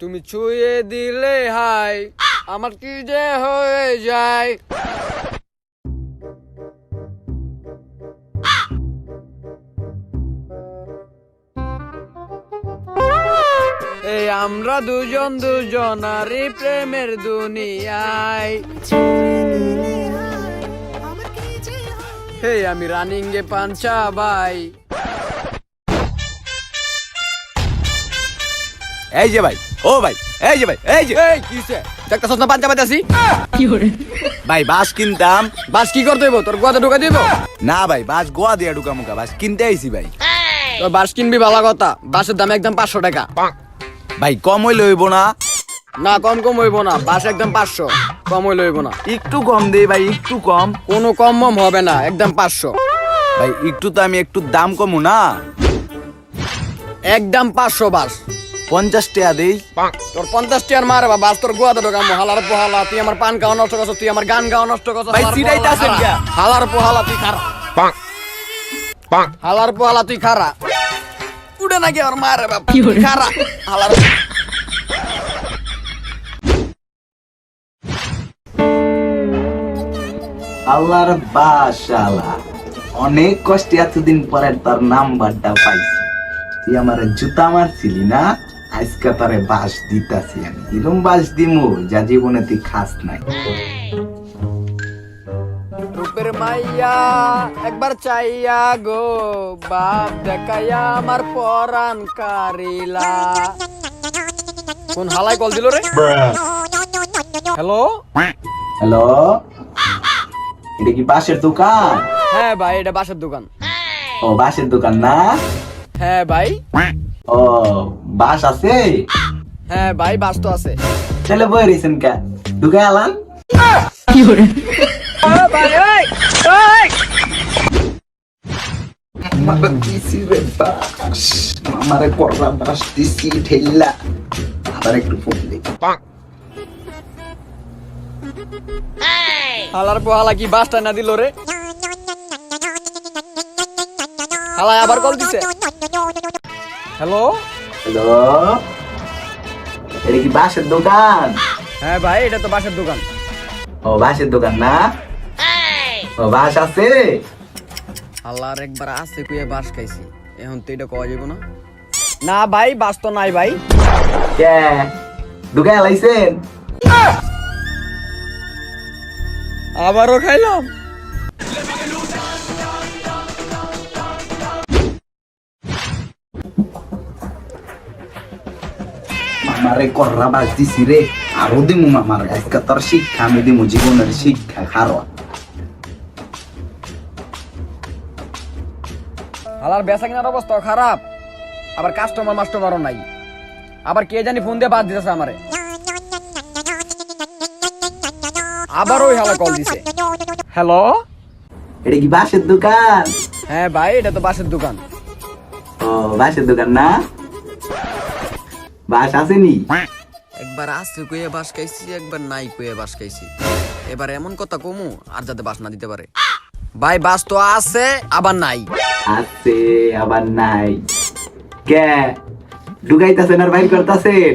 তুমি ছুঁয়ে দিলে হাই আমার কি যে হয়ে যায়। এই আমরা দুজন দুজনারই প্রেমের দুনিয়ায়। হে আমি রানিং এ পাঞ্চা ভাই। এই যে ভাই, ও ভাই, এই যে ভাই, এই যে এই কিসে দেখতেছস না পাঞ্চা পাইতাছি? ভাই বাস কিনতাম। বাস কি করতে হইব? তোর গোয়াতে ঢুকা দিব? না ভাই, বাস গোয়া দিয়ে ঢুকা মুখা, বাস কিনতে আইছি ভাই। তোর বাস কিনবি ভালো কথা, বাসের দাম একদম 500 টাকা। ভাই কম হইলে হইব না? না কম হইব না, বাস একদম 500, কম হইলে হইব না। একটু কম দেই ভাই, একটু কম। কোনো কম হবে না, একদম 500। ভাই একটু তো আমি একটু দাম কমু না? একদম 500 বাস। 50 টাকা দেই। তোর 50 টাকার মারে বাস তোর গোয়াতে ঢোকা হালার পোহালা। তুই আমার পান খাওয়া নষ্ট করছ, তুই আমার গান গাওয়া নষ্ট করছ। ভাই সিরাইতাছেন কে? হালার পোহালা তুই খারা। হালার পোহালা তুই খারা। উড়ে নাকি আমার মারে বাপ খারা হালার। আল্লাহর বাসালা, অনেক কষ্টে এতদিন পরে তার নাম্বারটা পাইছি। তুই আমার জুতা মারছিলি না, আজকে তারে বাস দিতাছি আমি। এরম বাস দিমু যা জীবনে তুই খাস নাই। রূপের মাইয়া একবার চাইয়া গো বাপ দেখাইয়া আমার পরাণ কারিলা। কোন হালাই কল দিল রে? হ্যালো হ্যালো, এটা কি বাসের দোকান? হ্যাঁ ভাই, এটা বাসের দোকান। ও বাসের দোকান না? হ্যাঁ ভাই। ও বাস আছে? হ্যাঁ ভাই, বাস তো আছে। চলে বই রেছেন কে? ঢুকে আলান। আমারে কররা বাস দিছি ঠেল্লা। আবার একটু ফোন দিই। হালার পোহালা কি বাসটা না দিল রে? হালাই আবার কল দিছে। হ্যালো হ্যালো, এটা কি বাসের দোকান? হ্যাঁ ভাই, এটা তো বাসের দোকান। ও বাসের দোকান না? ও বাস আছে? হালার একবার আছে কুয়ে বাস খাইছি, এখন তো এটা কওয়া যাবে না। না ভাই, বাস তো নাই ভাই। কে ঢুকে আলাইছেন? আবারও খাইলাম। মামারে কররা বাস দিছি রে, আরো দিমু মামার। আজকে তোর শিক্ষা আমি দিমু, জীবনের শিক্ষা খারো। হালার বেচা কেনার অবস্থা খারাপ, আবার কাস্টমার মাস্টমারও নাই। আবার কে জানি ফোন দিয়ে বাদ দিতেছে আমারে। আবার ওই হালা কল দিছে। হ্যালো, এটা কি বাসের দোকান? হ্যাঁ ভাই, এটা তো বাসের দোকান। ও বাসের দোকান না? বাস আসেনি? একবার আছে কুয়ে বাস খাইছি, একবার নাই কুয়ে বাস খাইছি। এবার এমন কথা কমু আর যাতে বাস না দিতে পারে। ভাই বাস তো আছে আবার নাই। আছে আবার নাই। কে ঢুকাইতাছেন আর বাইর করতাছেন?